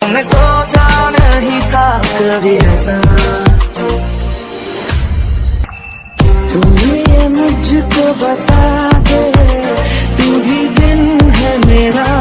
हमने सोचा नहीं था कभी ऐसा। तुम ये मुझको बता दे, तू ही दिन है मेरा।